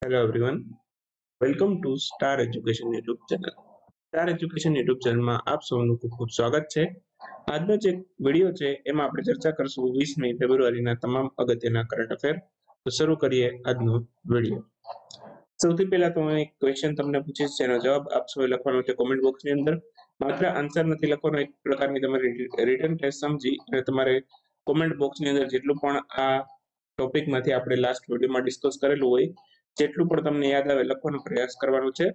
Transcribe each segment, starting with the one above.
Hello everyone, welcome to Star Education YouTube channel. Star education YouTube ચેનલમાં આપ સૌનું ખૂબ ખૂબ સ્વાગત છે. આજનો જે વિડીયો છે એમાં આપણે ચર્ચા કરશું 20મી ફેબ્રુઆરીના તમામ અગત્યના કરંટ અફેર. તો શરૂ કરીએ આજનો વિડીયો. સૌથી પહેલા તો હું એક ક્વેશ્ચન તમને પૂછીશ, જેનો જવાબ આપ સૌએ લખવાનો છે કોમેન્ટ બોક્સની અંદર. માત્ર આન્સર નથી લખવાનો, એક પ્રકારની તમારી રિટન ટેસ્ટ સમજી અને તમારે કોમેન્ટ બોક્સની અંદર જેટલું પણ આ ટોપિકમાંથી આપણે લાસ્ટ વિડીયોમાં ડિસ્કસ કરેલું હોય જેટલું પણ તમને યાદ આવે લખવાનો પ્રયાસ કરવાનો છે.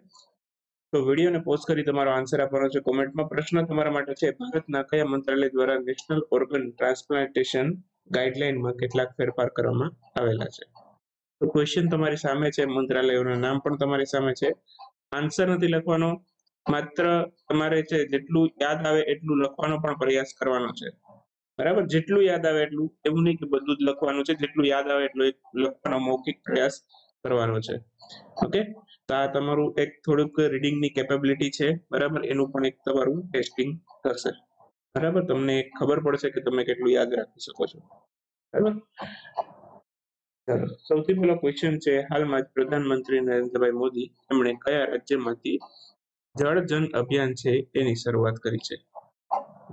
તો વિડીયોને પોઝ કરી તમારો આન્સર આપવાનો છે કોમેન્ટમાં. પ્રશ્ન તમારા માટે છે, ભારતના કયા મંત્રાલય દ્વારા નેશનલ ઓર્ગન ટ્રાન્સપ્લાન્ટેશન ગાઈડલાઈનમાં કેટલાક ફેરફાર કરવામાં આવેલા છે? તો ક્વેશ્ચન તમારી સામે છે, મંત્રાલયોના નામ પણ તમારી સામે છે. આન્સર નથી લખવાનો, માત્ર તમારે છે જેટલું યાદ આવે એટલું લખવાનો પણ પ્રયાસ કરવાનો છે. બરાબર, જેટલું યાદ આવે એટલું, એવું નહીં કે બધું જ લખવાનું છે, જેટલું યાદ આવે એટલું લખવાનો મૌખિક પ્રયાસ કરવાનો છે. ઓકે, તો આ તમારું એક થોડુંક રીડિંગની કેપેબિલિટી છે. બરાબર, એનું પણ એક તમારું ટેસ્ટિંગ થશે. બરાબર, તમને ખબર પડશે કે તમે કેટલું યાદ રાખી શકો છો. બરાબર, ચાલો સૌથી પહેલો ક્વેશ્ચન છે, હાલમાં જ પ્રધાનમંત્રી નરેન્દ્રભાઈ મોદી એમણે કયા રાજ્યમાંથી જળ જન અભિયાન છે એની શરૂઆત કરી છે?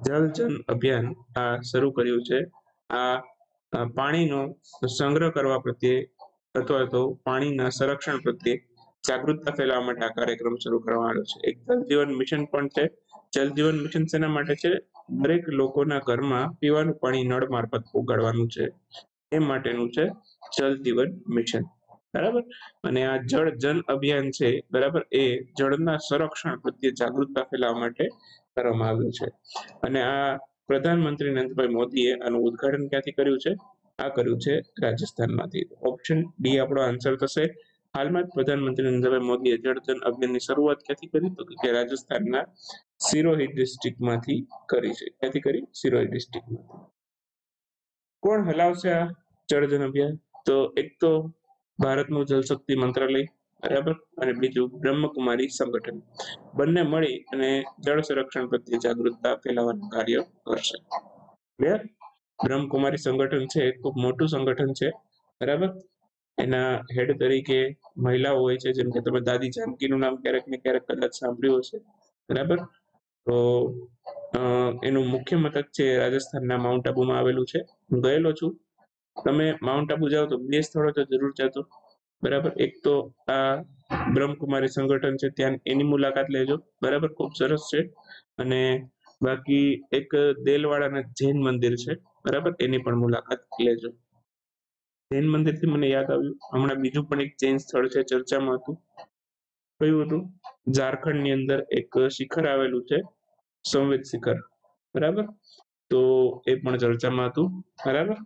જલ જન અભિયાન આ શરૂ કર્યું છે. આ પાણીનો સંગ્રહ કરવા પ્રત્યે અથવા તો પાણીના સંરક્ષણ પ્રત્યે જાગૃતતા ફેલાવવા માટે આ કાર્યક્રમ શરૂ કરવામાં આવ્યો છે. એક જલ જીવન મિશન પણ છે. જલ જીવન મિશન શેના માટે છે? દરેક લોકોના ઘરમાં પીવાનું પાણી નળ મારફત ઉગાડવાનું છે, એ માટેનું છે જલ જીવન મિશન. બરાબર, અને આ જળ જન અભિયાન છે, બરાબર, એ જળના સંરક્ષણ પ્રત્યે જાગૃતતા ફેલાવવા માટે કરવામાં આવ્યું છે. અને આ પ્રધાનમંત્રી નરેન્દ્રભાઈ મોદીએ આનું ઉદ્ઘાટન ક્યાંથી કર્યું છે? આ કર્યું છે રાજસ્થાનમાંથી. ઓપ્શન ડી આપણો આન્સર થશે. હાલમાં જ પ્રધાનમંત્રી નરેન્દ્રભાઈ મોદીએ જળ જન અભિયાનની શરૂઆત ક્યાંથી કરી? તો કે રાજસ્થાનના સિરોહી ડિસ્ટ્રિક્ટમાંથી કરી છે. ક્યાંથી કરી? સિરોહી ડિસ્ટ્રિક્ટમાંથી. કોણ હલાવશે આ જળ જન અભિયાન? તો એક તો ભારતનું જલશક્તિ મંત્રાલય, બરાબર, અને બીજું બ્રહ્મકુમારી સંગઠન. બંને મળી અને જળ સંરક્ષણ પ્રત્યે જાગૃતતા ફેલાવવાનું કાર્ય કરશે. ક્લિયર? બ્રહ્મકુમારી સંગઠન છે એ ખૂબ મોટું સંગઠન છે. બરાબર, એના હેડ તરીકે મહિલાઓ હોય છે, જેમ કે તમે દાદી જાનકીનું નામ ક્યારેક ને ક્યારેક કદાચ સાંભળ્યું હશે. બરાબર, તો એનું મુખ્ય મથક છે રાજસ્થાનના માઉન્ટ આબુમાં આવેલું છે. હું ગયેલો છું. તમે માઉન્ટ આબુ જાઓ તો બે સ્થળો તો જરૂર જતો. બરાબર, એક તો આ બ્રહ્મકુમારી સંગઠન છે, ત્યાં એની મુલાકાત લેજો. બરાબર, ખૂબ સરસ છે. અને બાકી એક દેલવાડાના જૈન મંદિર છે, બરાબર, એની પણ મુલાકાત લેજો. જૈન મંદિરથી મને યાદ આવ્યું, હમણાં બીજું પણ એક જૈન સ્થળ છે ચર્ચામાં હતું. કયું હતું? ઝારખંડની અંદર એક શિખર આવેલું છે, સંવેદ શિખર. બરાબર, તો એ પણ ચર્ચામાં હતું. બરાબર,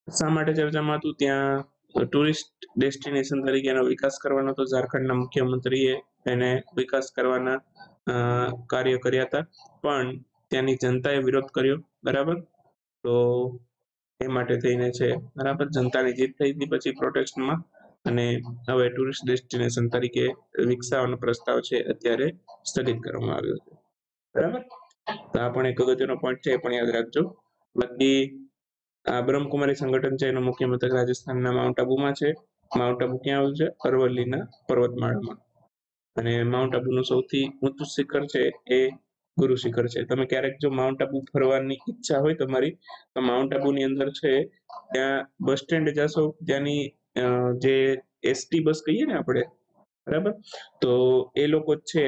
શા માટે ચર્ચામાં હતું? ત્યાં ટુરિસ્ટ ડેસ્ટિનેશન તરીકે એનો વિકાસ કરવાનો હતો. ઝારખંડના મુખ્યમંત્રીએ એને વિકાસ કરવાના કાર્ય કર્યા હતા, પણ ત્યાંની જનતાએ વિરોધ કર્યો. બરાબર, તો એ માટે થઈને છે. બરાબર, જનતાની જીત થઈ હતી પછી પ્રોટેસ્ટમાં, અને હવે ટુરિસ્ટ ડેસ્ટિનેશન તરીકે વિકસાવવાનો પ્રસ્તાવ છે અત્યારે સ્થગિત કરવામાં આવ્યો છે. બરાબર, તો આ પણ એક અગત્યનો પોઈન્ટ છે, એ પણ યાદ રાખજો. બાકી આ બ્રહ્મકુમારી સંગઠન છે એનું મુખ્ય મથક રાજસ્થાનના માઉન્ટ આબુમાં છે. માઉન્ટ આબુ ક્યાં આવ્યું છે? અરવલ્લીના પર્વતમાળામાં. અને માઉન્ટ આબુનું સૌથી ઊંચું શિખર છે એ ગુરુ શિખર છે. તમે ક્યારેક જો માઉન્ટ આબુ ફરવાની ઈચ્છા હોય તમારી, તો માઉન્ટ આબુની અંદર છે ત્યાં બસ સ્ટેન્ડ જશો, ત્યાંની જે એસટી બસ કહીએ ને આપણે, બરાબર, તો એ લોકો છે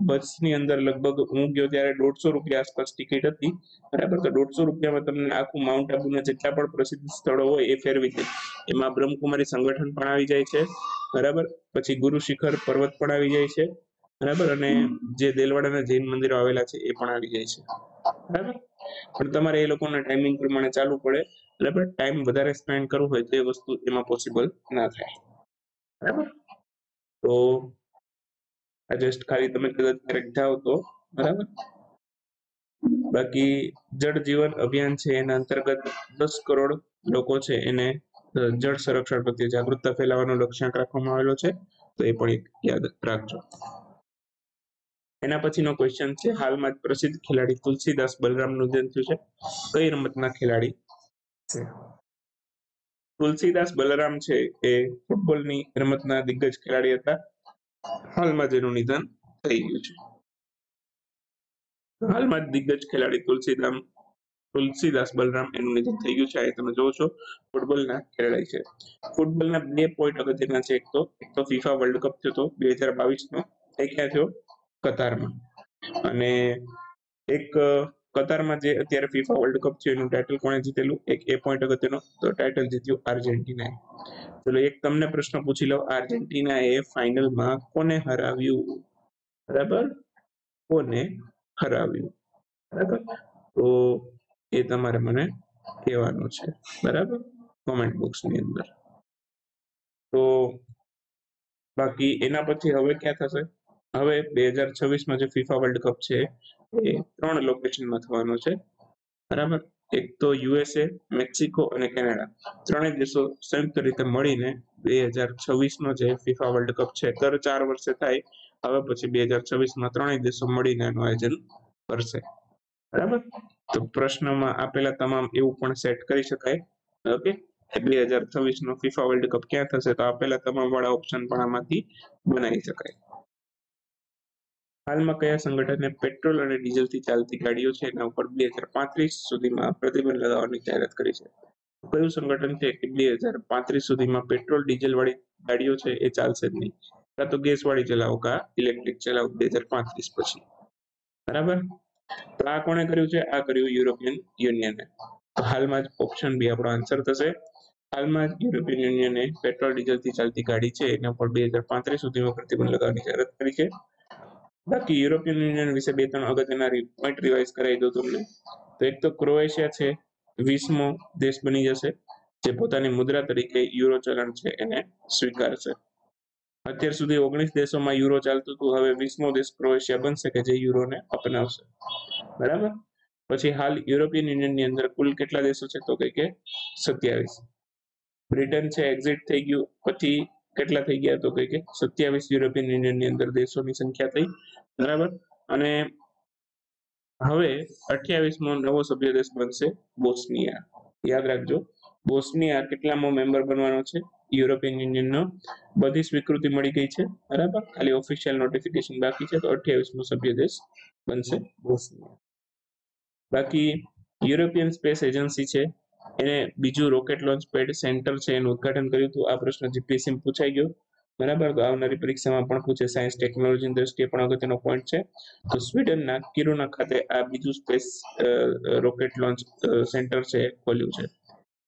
બસની અંદર લગભગ હું ગયો ત્યારે 150 રૂપિયા આસપાસ ટિકિટ હતી. બરાબર, તો 150 રૂપિયામાં તમને આખું માઉન્ટ આબુના જેટલા પણ પ્રસિદ્ધ સ્થળો હોય એ ફેરવી દે. એમાં બ્રહ્મકુમારી સંગઠન પણ આવી જાય છે. બરાબર, પછી ગુરુ શિખર પર્વત પણ આવી જાય છે. બરાબર, અને જે દેલવાડાના જૈન મંદિરો આવેલા છે એ પણ આવી જાય છે. બરાબર, પણ તમારે એ લોકોના ટાઈમિંગ પ્રમાણે ચાલવું પડે. બરાબર, ટાઈમ વધારે સ્પેન્ડ કરવો હોય તો એ વસ્તુ એમાં પોસિબલ ના થાય. બરાબર, તો આ જસ્ટ ખાલી તમે કદાચ ક્યારેક જાઓ તો. બરાબર, બાકી જળ જીવન અભિયાન છે એના અંતર્ગત 10 કરોડ લોકો છે એને જળ સંરક્ષણ પ્રત્યે જાગૃતતા ફેલાવવાનો લક્ષ્યાંક રાખવામાં આવેલો છે. તો એ પણ એક યાદ રાખજો. એના પછીનો ક્વેશ્ચન છે, હાલમાં જ પ્રસિદ્ધ ખેલાડી તુલસીદાસ બલરામનું નિધન થયું છે. કઈ રમતના ખેલાડી છે? તુલસીદાસ બલરામ છે એ ફૂટબોલની રમતના દિગ્ગજ ખેલાડી હતા, હાલમાં જેનું નિધન થઈ ગયું છે. હાલમાં જ દિગ્ગજ ખેલાડી તુલસીદાસ બલરામ એનું નિધન થઈ ગયું છે. આ તમે જોવો છો ફૂટબોલના ખેલાડી છે. ફૂટબોલના 2 પોઈન્ટ અગત્યના છે. એક તો ફીફા વર્લ્ડ કપ થયો હતો 2022 નો, એ ક્યાં થયો? કતારમાં. અને એક કતારમાં જે અત્યારે ફીફા વર્લ્ડ કપ છે એનું ટાઇટલ કોણે જીતેલું? એક એ પોઈન્ટ અગત્યનો, તો ટાઇટલ જીત્યું આર્જેન્ટિનાએ. ચલો એક તમને પ્રશ્ન પૂછી લો, આર્જેન્ટિનાએ ફાઇનલમાં કોને હરાવ્યું? બરાબર, કોને હરાવ્યું? બરાબર, તો એ તમારે મને કહેવાનું છે, બરાબર, કોમેન્ટ બોક્સની અંદર. તો બાકી એના પછી હવે ક્યાં થશે? હવે 2026માં જે ફીફા વર્લ્ડ કપ છે એ 3 લોકેશનમાં થવાનો છે, બરાબર. એક તો યુએસએ, મેક્સિકો અને કેનેડા, ત્રણેય દેશો સંયુક્ત રીતે મળીને 2026નો જે ફીફા વર્લ્ડ કપ છે દર 4 વર્ષે થાય, હવે પછી 2026માં ત્રણેય દેશો મળીને એનું આયોજન કરશે, બરાબર. તો પ્રશ્નમાં આપેલા તમામ એવું પણ સેટ કરી શકાય, ઓકે, 2026નો ફીફા વર્લ્ડ કપ ક્યાં થશે? તો આપેલા તમામ વાળા ઓપ્શન પણ આમાંથી બનાવી શકાય. હાલમાં કયા સંગઠને પેટ્રોલ અને ડીઝલથી ચાલતી ગાડીઓ છે એના ઉપર 2035 સુધીમાં પ્રતિબંધ લગાવવાની જાહેરાત કરી છે? કયું સંગઠન છે કે 2035 સુધીમાં પેટ્રોલ ડીઝલ વાળી ગાડીઓ છે એ ચાલશે જ નહીં, કાં તો ગેસ વાળી ચલાવો કાં ઇલેક્ટ્રિક ચલાવો 2035 પછી, બરાબર. તો આ કોણે કર્યું છે? આ કર્યું યુરોપિયન યુનિયને. તો હાલમાં જ ઓપ્શન બી આપણો આન્સર થશે. હાલમાં જ યુરોપિયન યુનિયને પેટ્રોલ ડીઝલથી ચાલતી ગાડી છે એના ઉપર 2035 સુધીમાં પ્રતિબંધ લગાવવાની જાહેરાત કરી છે. બાકી યુરોપિયન યુનિયન વિશે 2-3 અગત્યના પોઈન્ટ રિવાઇઝ કરાવી દઉં તમને. તો એક તો ક્રોએશિયા છે 20મો દેશ બની જશે જે પોતાની મુદ્રા તરીકે યુરો ચલણ છે એને સ્વીકારશે. અત્યાર સુધી 19 દેશોમાં યુરો ચાલતું હતું, હવે 20મો દેશ ક્રોએશિયા બનશે કે જે યુરોને અપનાવશે, બરાબર. પછી હાલ યુરોપિયન યુનિયનની અંદર કુલ કેટલા દેશો છે? તો કે 27. બ્રિટન છે એક્ઝિટ થઈ ગયું, પછી કેટલા થઈ ગયા? તો કે 27 યુરોપિયન યુનિયનની અંદર દેશોની સંખ્યા થઈ, બરાબર. અને હવે 28મો નવો સભ્ય દેશ બનશે બોસ્નિયા. યાદ રાખજો, બોસ્નિયા કેટલામો મેમ્બર બનવાનો છે યુરોપિયન યુનિયનનો? બધી સ્વીકૃતિ મળી ગઈ છે, બરાબર, ખાલી ઓફિશિયલ નોટિફિકેશન બાકી છે, તો 28મો સભ્ય દેશ બનશે બોસ્નિયા. બાકી યુરોપિયન સ્પેસ એજન્સી છે એને બીજું રોકેટ લોન્ચ પેડ સેન્ટર છે એનું ઉદઘાટન કર્યું હતું. આ પ્રશ્ન જીપીએસસી માં પૂછાઈ ગયો, બરાબર. તો આવનારી પરીક્ષામાં પણ પૂછે, સાયન્સ ટેકનોલોજીની દ્રષ્ટિએ પણ અગત્યનો પોઈન્ટ છે. તો સ્વીડનના કિરુના ખાતે આ બીજું સ્પેસ રોકેટ લોન્ચ સેન્ટર છે ખોલ્યું છે.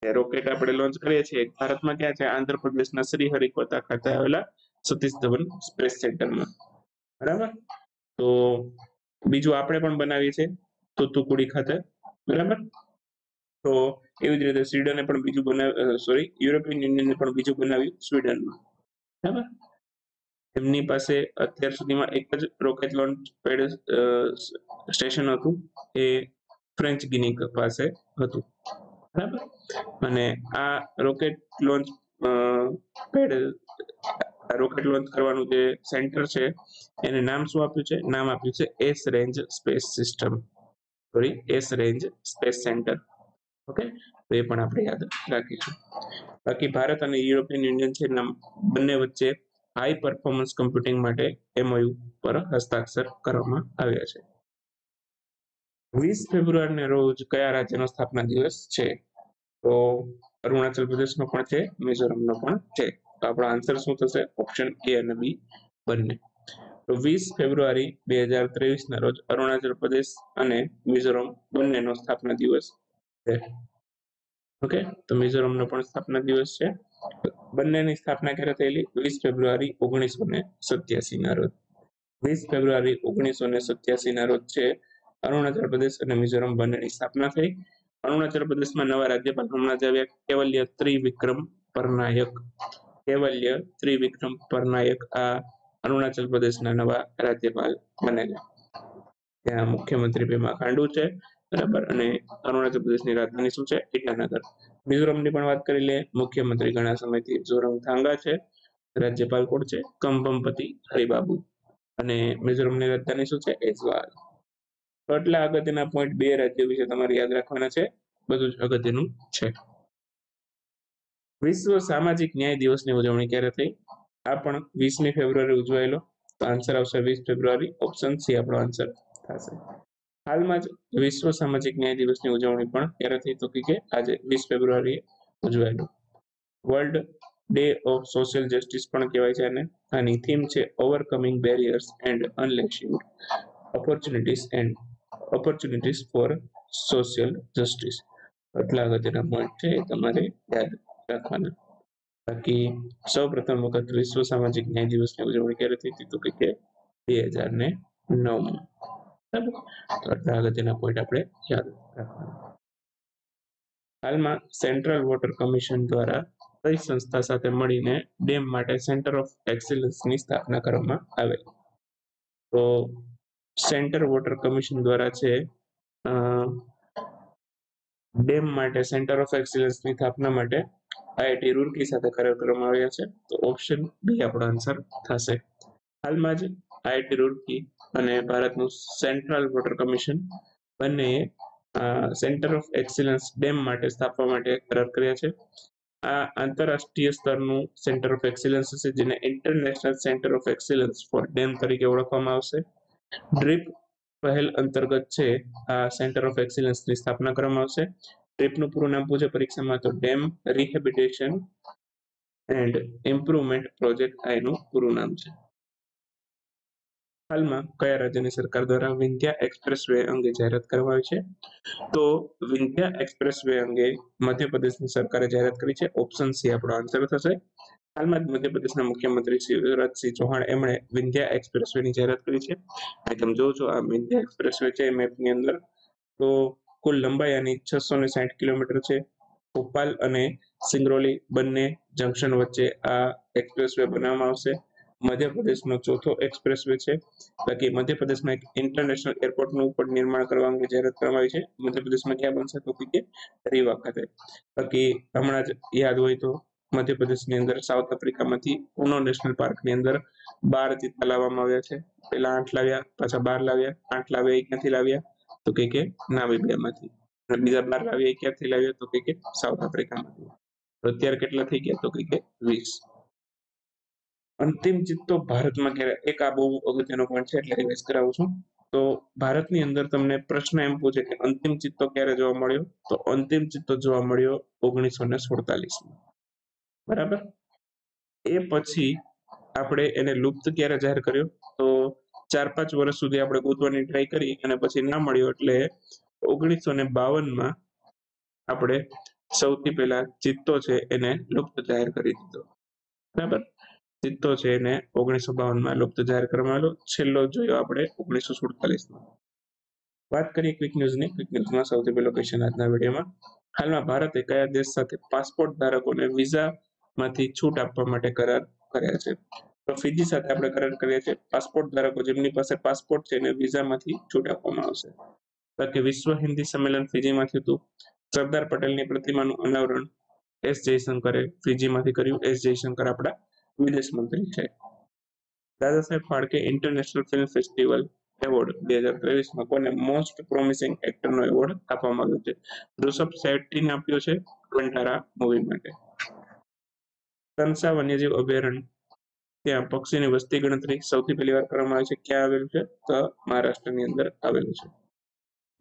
રોકેટ આપણે લોન્ચ કરીએ છીએ ભારતમાં ક્યાં છે? આંધ્રપ્રદેશના શ્રીહરિકોટા ખાતે આવેલા સતીશ ધવન સ્પેસ સેન્ટરમાં, બરાબર. તો બીજું આપણે પણ બનાવીએ છીએ તૂતુકુડી ખાતે, બરાબર. તો એવી જ રીતે સ્વીડને પણ બીજું યુરોપિયન યુનિયને પણ બીજું બનાવ્યું સ્વીડનમાં, બરાબર. એમની પાસે અત્યાર સુધીમાં એક જ રોકેટ લોન્ચ પેડ સ્ટેશન હતું, એ ફ્રેન્ચ ગિની પાસે હતું, બરાબર. અને આ rocket launch pad rocket launch કરવાનું જે સેન્ટર છે એને નામ શું આપ્યું છે? નામ આપ્યું છે S range space system, S range space centre, okay. તો એ પણ આપણે યાદ રાખીશું. બાકી ભારત અને યુરોપિયન યુનિયન છે બંને વચ્ચે હાઈ પરફોર્મન્સ કમ્પ્યુટિંગ માટે એમઓયુ પર હસ્તાક્ષર કરવામાં આવ્યા છે. 20 ફેબ્રુઆરીને રોજ કયા રાજ્યનો સ્થાપના દિવસ છે? તો અરુણાચલ પ્રદેશનો પણ છે, મિઝોરમનો પણ છે. તો આપણો આન્સર શું થશે? ઓપ્શન એ અને બી બંને. તો 20 ફેબ્રુઆરી 2023ના રોજ અરુણાચલ પ્રદેશ અને મિઝોરમ બંનેનો સ્થાપના દિવસ છે, ઓકે. તો મિઝોરમનો પણ સ્થાપના દિવસ છે. બંનેની સ્થાપના ક્યારે થયેલી? 20 ફેબ્રુઆરી 1987ના રોજ. 20 ફેબ્રુઆરી 1987ના રોજ છે અરુણાચલ પ્રદેશ અને મિઝોરમ બંનેની સ્થાપના થઈ. અરુણાચલ પ્રદેશમાં નવા રાજ્યપાલ હમણાં જ આવ્યા, કેવલ્ય ત્રિવિક્રમ પરનાયક આ અરુણાચલ પ્રદેશના નવા રાજ્યપાલ બનેલા. ત્યાં મુખ્યમંત્રી પેમા ખાંડુ છે, બરાબર. અને અરુણાચલ પ્રદેશની રાજધાની શું છે? ઈટાનગર. મિઝોરમની પણ વાત કરી લે, મુખ્યમંત્રી ઘણા સમયથી ઝોરમથાંગા છે, રાજ્યપાલ કોણ છે? કંભમપતિ હરિબાબુ. અને મિઝોરમની રાજધાની શું છે? એઝવાલ. તો આટલા અગત્યના પોઈન્ટ 2 રાજ્યો વિશે તમારે યાદ રાખવાના છે, બધું જ અગત્યનું છે. વિશ્વ સામાજિક ન્યાય દિવસની ઉજવણી ક્યારે થઈ? આ પણ 20મી ફેબ્રુઆરી ઉજવાયેલો. તો આન્સર આવશે 20 ફેબ્રુઆરી. ઓપ્શન સી આપણો આન્સર થશે. હાલમાં જ વિશ્વ સામાજિક ન્યાય દિવસની ઉજવણી પણ ક્યારે થઈ? તો કે આજે 20 ફેબ્રુઆરીએ ઉજવાયેલો. World day of social justice પણ કહેવાય છે અને આની થીમ છે overcoming barriers and unleashing opportunities for social justice. એટલા અગત્યના પોઈન્ટ છે એ તમારે યાદ રાખવાના. બાકી સૌ પ્રથમ વખત વિશ્વ સામાજિક ન્યાય દિવસની ઉજવણી ક્યારે થઈ હતી? તો કે 2009માં. બરાબર, તો આટલા અગત્યના પોઈન્ટ આપણે યાદ રાખવાના. હાલમાં સેન્ટ્રલ વોટર કમિશન દ્વારા કઈ સંસ્થા સાથે મળીને ડેમ માટે સેન્ટર ઓફ એક્સેલન્સની સ્થાપના કરવામાં આવેલ? તો સેન્ટર વોટર કમિશન દ્વારા છે ડેમ માટે સેન્ટર ઓફ એક્સેલન્સની સ્થાપના માટે આઈઆઈટી રૂરકી સાથે કાર્ય કરવામાં આવ્યા છે. તો ઓપ્શન બી આપણો આન્સર થશે. હાલમાં જ આઈઆઈટી રૂરકી અને ભારતનું સેન્ટ્રલ વોટર કમિશન બંને સેન્ટર ઓફ એક્સેલન્સ ડેમ માટે સ્થાપવા માટે કરાર કર્યા છે. આ આંતરરાષ્ટ્રીય સ્તરનું સેન્ટર ઓફ એક્સેલન્સ હશે જેને international centre of excellence for dam તરીકે ઓળખવામાં આવશે. ડ્રીપ પહેલ અંતર્ગત છે આ સેન્ટર ઓફ એક્સેલન્સની સ્થાપના કરવામાં આવશે. ડ્રીપનું પૂરું નામ પૂછે પરીક્ષામાં તો ડેમ રિહેબિટેશન એન્ડ ઇમ્પ્રુવમેન્ટ પ્રોજેક્ટ આ એનું પૂરું નામ છે. હાલમાં કયા રાજ્યની સરકાર દ્વારા વિંધ્યા એક્સપ્રેસ વે અંગે જાહેરાત કરવામાં આવી છે? તો વિંધ્યા એક્સપ્રેસ વે અંગે મધ્યપ્રદેશની સરકારે જાહેરાત કરી છે. ઓપ્શન સી આપણો આન્સર થશે. હાલમાં જ મધ્યપ્રદેશના મુખ્યમંત્રી શ્રી શિવરાજસિંહ ચૌહાણ એમણે વિંધ્યા એક્સપ્રેસ વે ની જાહેરાત કરી છે. તમે જોવો છો આ વિંધ્યા એક્સપ્રેસ વે છે મેપની અંદર. તો કુલ લંબાઈ આની 660 કિલોમીટર છે. ભોપાલ અને સિંગરૌલી બંને જંકશન વચ્ચે આ એક્સપ્રેસ વે બનાવવામાં આવશે. મધ્યપ્રદેશનો ચોથો એક્સપ્રેસ વે છે. બાકી મધ્યપ્રદેશમાં એક ઇન્ટરનેશનલ એરપોર્ટનું પણ નિર્માણ કરવા અંગે જાહેરાત કરવામાં આવી છે. મધ્યપ્રદેશમાં ક્યાં બનશે? તો કે રીવા ખાતે. બાકી હમણાં જ યાદ હોય તો મધ્યપ્રદેશની અંદર સાઉથ આફ્રિકામાંથી ઉનો નેશનલ પાર્કની અંદર 12 ચિત્તા લાવવામાં આવ્યા છે. પેલા 8 લાવ્યા, પાછા 12 લાવ્યા. 8 લાવ્યા એ ક્યાંથી લાવ્યા? તો કે નામિબિયામાંથી. અને બીજા 12 લાવ્યા એ ક્યાંથી લાવ્યા? તો કે સાઉથ આફ્રિકામાંથી. તો અત્યારે કેટલા થઈ ગયા? તો કે 20. અંતિમ ચિત્તો ભારતમાં ક્યારે? એક આ બહુ અગત્યનો પોઈન્ટ છે એટલે રિવાઇઝ કરાવું છું. તો ભારતની અંદર તમને પ્રશ્ન એમ પૂછે કે અંતિમ ચિત્તો ક્યારે જોવા મળ્યો? તો અંતિમ ચિત્તો જોવા મળ્યો 1947માં. બરાબર. એ પછી આપણે એને લુપ્ત ક્યારે જાહેર કર્યો? તો 4-5 વર્ષ સુધી આપણે ગોતવાની ટ્રાય કરી અને પછી ના મળ્યો એટલે 1952માં આપણે સૌથી પહેલા ચિત્તો છે એને લુપ્ત જાહેર કરી દીધો. બરાબર. ચિત્તો છે એને 1952માં લુપ્ત જાહેર કરવામાં આવ્યો. છેલ્લો જોયો આપણે 1947માં. વાત કરીએ ક્વિક ન્યૂઝની. ક્વિક ન્યૂઝમાં સૌથી પહેલો ક્વેશ્ચન આજના વિડીયોમાં. હાલમાં ભારતે કયા દેશ સાથે પાસપોર્ટ ધારકોને વિઝામાંથી છૂટ આપવા માટે કરાર કર્યા છે? તો ફિજી સાથે આપણે કરાર કર્યા છે. પાસપોર્ટ ધારકો જેમની પાસે પાસપોર્ટ છે એને વિઝામાંથી છૂટ આપવામાં આવશે. બાકી વિશ્વ હિન્દી સંમેલન ફિજીમાં થયું હતું. સરદાર પટેલની પ્રતિમાનું અનાવરણ એસ જયશંકરે ફિજીમાંથી કર્યું. એસ જયશંકર આપણા વિદેશ મંત્રી છે. Dada Saheb Phalke international film festival award 2023માં કોને મોસ્ટ પ્રોમિસિંગ એક્ટરનો એવોર્ડ આપવામાં આવ્યો છે? ઋષભ શેટ્ટીને આપ્યો છે કંટારા મૂવી માટે. તનસા વન્યજીવ અભયારણ્ય ત્યાં પક્ષીની વસ્તી ગણતરી સૌથી પહેલી વાર કરવામાં આવી છે. ક્યાં આવેલું છે? તો મહારાષ્ટ્રની અંદર આવેલું છે.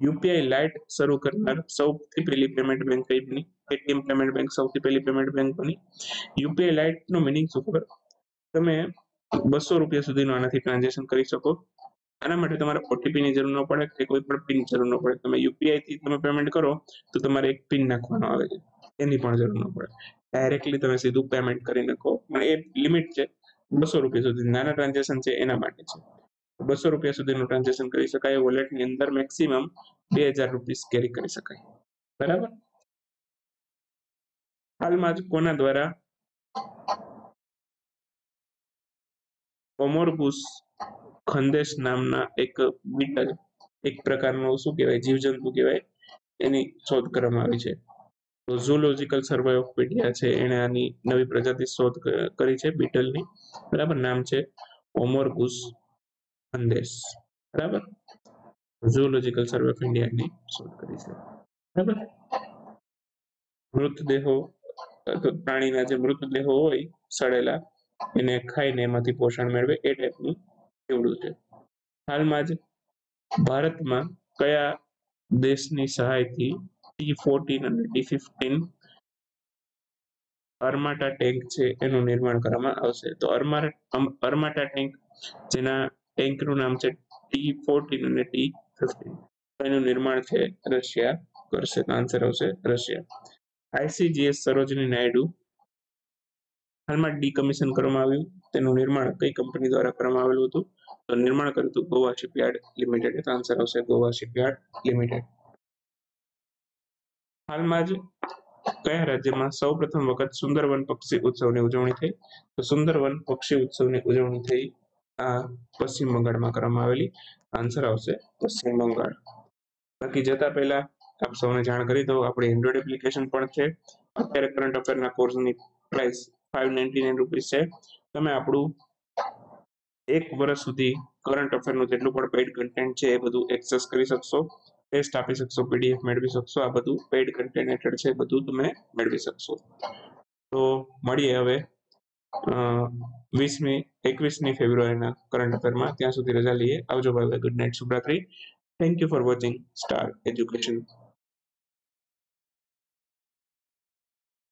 યુપીઆઈ લાઇટ શરૂ કરનાર સૌથી પહેલી પેમેન્ટ બેંક કઈ બની? પેટીએમ પેમેન્ટ બેંક સૌથી પહેલી પેમેન્ટ બેંક બની. યુપીઆઈ લાઇટ નો મિનિંગ શું ખબર? તમે 200 રૂપિયા સુધીનું આનાથી ટ્રાન્ઝેક્શન કરી શકો. આના માટે તમારે ઓટીપી ની જરૂર ન પડે કે કોઈ પણ પિન જરૂર ન પડે. તમે યુપીઆઈ થી તમે પેમેન્ટ કરો તો તમારે એક પિન નાખવાનો આવે છે, એની પણ જરૂર ન પડે. ડાયરેક્ટલી તમે સીધું પેમેન્ટ કરી નાખો. પણ એ લિમિટ છે 200 રૂપિયા સુધી. નાના ટ્રાન્ઝેક્શન છે એના માટે છે. 200 રૂપિયા સુધીનું ટ્રાન્ઝેક્શન કરી શકાય. વોલેટની અંદર મેક્સિમમ 2000 રૂપીસ કેરી કરી શકાય. બરાબર. હાલમાં જ કોના દ્વારા ઓમોરગુસ ખંદેશ નામના એક બીટલ, એક પ્રકારનો શું કહેવાય જીવજંતુ કહેવાય, એની શોધ કરવામાં આવી છે? તો ઝૂલોજિકલ સર્વે ઓફ ઇન્ડિયા છે એને આની નવી પ્રજાતિ શોધ કરી છે બીટલની. બરાબર. નામ છે ઓમોરગુસ ખંદેશ. બરાબર. ઝૂલોજિકલ સર્વે ઓફ ઇન્ડિયાની શોધ કરી છે. બરાબર. મૃતદેહો પ્રાણીના જે મૃતદેહો હોય સડેલા એને ખાઈને એમાંથી પોષણ મેળવે એ ટાઈપનું કેવડું છે. હાલમાં જ ભારતમાં કયા દેશની સહાયથી T14 અને T15 અર્માટા ટેન્ક છે એનું નિર્માણ કરવામાં આવશે? તો અર્માટા ટેન્ક જેના ટેન્કનું નામ છે T14 અને T15, એનું નિર્માણ છે રશિયા કરશે. આન્સર આવશે રશિયા. ICGS સરોજની નાયડુ હાલમાં ડીકમિશન કરવામાં આવ્યું, તેનું નિર્માણ કઈ કંપની દ્વારા કરવામાં આવેલું હતું? તો નિર્માણ કર્યું હતું ગોવા શિપયાર્ડ લિમિટેડ. આન્સર આવશે ગોવા શિપયાર્ડ લિમિટેડ. હાલમાં જ કયા રાજ્યમાં સૌપ્રથમ વખત સુંદરવન પક્ષી ઉત્સવની ઉજવણી થઈ? તો સુંદરવન પક્ષી ઉત્સવની ઉજવણી થઈ આ પશ્ચિમ બંગાળમાં કરવામાં આવેલી. આન્સર આવશે પશ્ચિમ બંગાળ. બાકી જતા પહેલા આપ સૌને જાણ કરી દો, આપણી એન્ડ્રોઈડ એપ્લિકેશન પણ છે. અત્યારે કરંટ અફેરના કોર્સની પ્રાઇસ ₹599 છે. તમે આપણું 1 વર્ષ સુધી કરંટ અફેરનું જેટલું પણ પેઇડ કન્ટેન્ટ છે એ બધું એક્સેસ કરી શકશો, ટેસ્ટ આપી શકશો, PDF મેળવી શકશો. આ બધું પેઇડ કન્ટેન્ટ હેઠળ છે, બધું તમે મેળવી શકશો. તો મળીએ હવે 21મી ફેબ્રુઆરીના કરંટ અફેરમાં. ત્યાં સુધી રજા લઈએ. આવજો, બાય બાય, ગુડ નાઇટ, શુભરાત્રી. Thank you for watching star education.